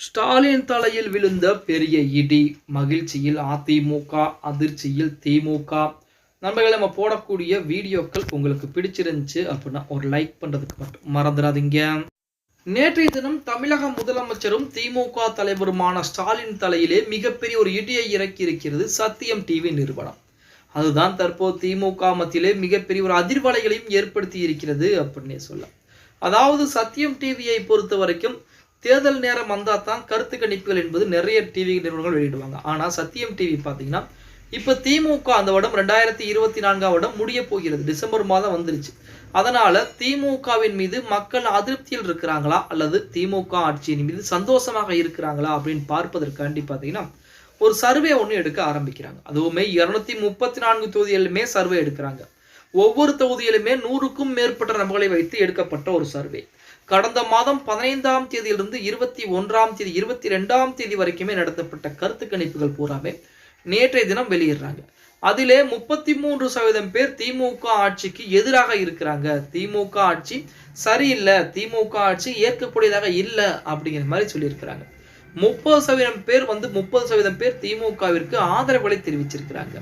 ஸ்டாலின் தலையில் விழுந்த பெரிய இடி. மகிழ்ச்சியில் அதிமுக, அதிர்ச்சியில் திமுக. நண்பர்களே, நம்ம போடக்கூடிய வீடியோக்கள் உங்களுக்கு பிடிச்சிருந்துச்சு அப்படின்னா ஒரு லைக் பண்றதுக்கு மட்டும் மறந்துடாதீங்க. நேற்றைய தினம் தமிழக முதலமைச்சரும் திமுக தலைவருமான ஸ்டாலின் தலையிலே மிகப்பெரிய ஒரு இடியை இறக்கி இருக்கிறது சத்தியம் டிவி நிறுவனம். அதுதான் தற்போது திமுக மத்தியிலே மிகப்பெரிய ஒரு அதிர்வலைகளையும் ஏற்படுத்தி இருக்கிறது அப்படின்னே சொல்லலாம். அதாவது சத்தியம் டிவியை பொறுத்த வரைக்கும் தேர்தல் நேரம் வந்தால் தான் கருத்து கணிப்புகள் என்பது நிறைய டிவி நிறுவனங்கள் வெளியிடுவாங்க. ஆனால் சத்தியம் டிவி பார்த்தீங்கன்னா இப்போ திமுக அந்த வருடம் 2024 வருடம் முடிய போகிறது. டிசம்பர் மாதம் வந்துருச்சு. அதனால திமுகவின் மீது மக்கள் அதிருப்தியில் இருக்கிறாங்களா அல்லது திமுக ஆட்சியின் மீது சந்தோஷமாக இருக்கிறாங்களா அப்படின்னு பார்ப்பதற்காண்டி பார்த்தீங்கன்னா ஒரு சர்வே ஒன்று எடுக்க ஆரம்பிக்கிறாங்க. அதுவுமே 234 தொகுதிகளிலுமே சர்வே எடுக்கிறாங்க. ஒவ்வொரு தொகுதியிலுமே 100க்கும் மேற்பட்ட நபர்களை வைத்து எடுக்கப்பட்ட ஒரு சர்வே. கடந்த மாதம் 15ஆம் தேதியிலிருந்து 21ஆம் தேதி 22ஆம் தேதி வரைக்குமே நடத்தப்பட்ட கருத்து கணிப்புகள் பூராமே நேற்றைய தினம் வெளியிடுறாங்க. அதிலே 33% பேர் திமுக ஆட்சிக்கு எதிராக இருக்கிறாங்க. திமுக ஆட்சி சரியில்லை, திமுக ஆட்சி ஏற்கக்கூடியதாக இல்லை அப்படிங்கிற மாதிரி சொல்லியிருக்கிறாங்க. 30% பேர் 30% பேர் திமுகவிற்கு ஆதரவுகளை தெரிவிச்சிருக்கிறாங்க.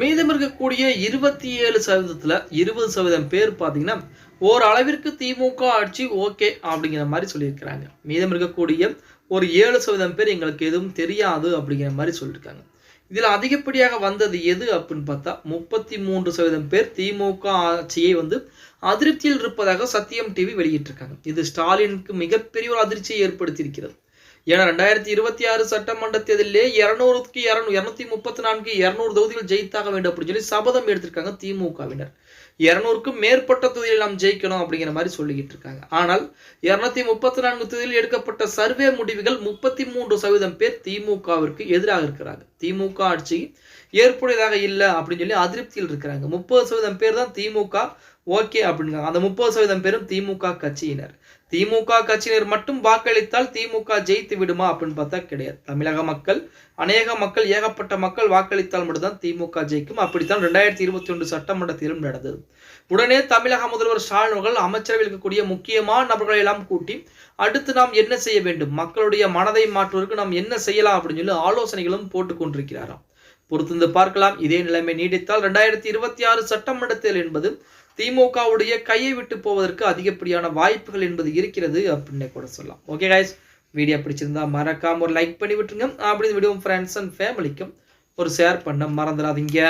மீதம் இருக்கக்கூடிய 27%த்துல 20% பேர் பார்த்தீங்கன்னா ஓரளவிற்கு திமுக ஆட்சி ஓகே அப்படிங்கிற மாதிரி சொல்லியிருக்கிறாங்க. மீதம் இருக்கக்கூடிய ஒரு 7% பேர் எங்களுக்கு எதுவும் தெரியாது அப்படிங்கிற மாதிரி சொல்லியிருக்காங்க. இதில் அதிகப்படியாக வந்தது எது அப்படின்னு பார்த்தா 33% பேர் திமுக ஆட்சியை அதிருப்தியில் இருப்பதாக சத்தியம் டிவி வெளியிட்டிருக்காங்க. இது ஸ்டாலினுக்கு மிகப்பெரிய ஒரு அதிர்ச்சியை ஏற்படுத்தியிருக்கிறது. ஏன்னா 2026 சட்டமன்ற தேர்தலிலே 200க்கு 234 200 தொகுதிகள் ஜெயித்தாக வேண்டும் அப்படின்னு சொல்லி சபதம் எடுத்திருக்காங்க திமுகவினர். 200க்கும் மேற்பட்ட தொகுதியில் நாம் ஜெயிக்கணும் அப்படிங்கிற மாதிரி சொல்லிக்கிட்டு இருக்காங்க. ஆனால் 234 தொகுதியில் எடுக்கப்பட்ட சர்வே முடிவுகள் 33% பேர் திமுகவிற்கு எதிராக இருக்கிறாங்க. திமுக ஆட்சி ஏற்புடையதாக இல்லை அப்படின்னு சொல்லி அதிருப்தியில் இருக்கிறாங்க. 30% பேர் தான் திமுக ஓகே அப்படிங்கிறாங்க. அந்த 30% பேரும் திமுக கட்சியினர். திமுக கட்சியினர் மட்டும் வாக்களித்தால் திமுக ஜெயித்து விடுமா அப்படின்னு பார்த்தா கிடையாது. தமிழக மக்கள், அநேக மக்கள், ஏகப்பட்ட மக்கள் வாக்களித்தால் மட்டும்தான் திமுக ஜெயிக்கும். அப்படித்தான் 2021 சட்டமன்ற தேர்தலும் நடந்தது. உடனே தமிழக முதல்வர் ஸ்டாலின் அவர்கள் அமைச்சரவையில் இருக்கக்கூடிய முக்கியமான நபர்களை எல்லாம் கூட்டி அடுத்து நாம் என்ன செய்ய வேண்டும், மக்களுடைய மனதை மாற்றுவதற்கு நாம் என்ன செய்யலாம் அப்படின்னு சொல்லி ஆலோசனைகளும் போட்டுக் கொண்டிருக்கிறாராம். பொறுத்திருந்து பார்க்கலாம். இதே நிலைமை நீடித்தால் 2026 சட்டமன்ற தேர்தல் என்பது திமுகவுடைய கையை விட்டு போவதற்கு அதிகப்படியான வாய்ப்புகள் என்பது இருக்கிறது அப்படின்னு கூட சொல்லலாம். ஓகே கைஸ், வீடியோ பிடிச்சிருந்தா மறக்காம ஒரு லைக் பண்ணி விட்டுருங்க. அப்படி வீடியோ ஃப்ரெண்ட்ஸ் அண்ட் ஃபேமிலிக்கும் ஒரு ஷேர் பண்ண மறந்துடாதீங்க.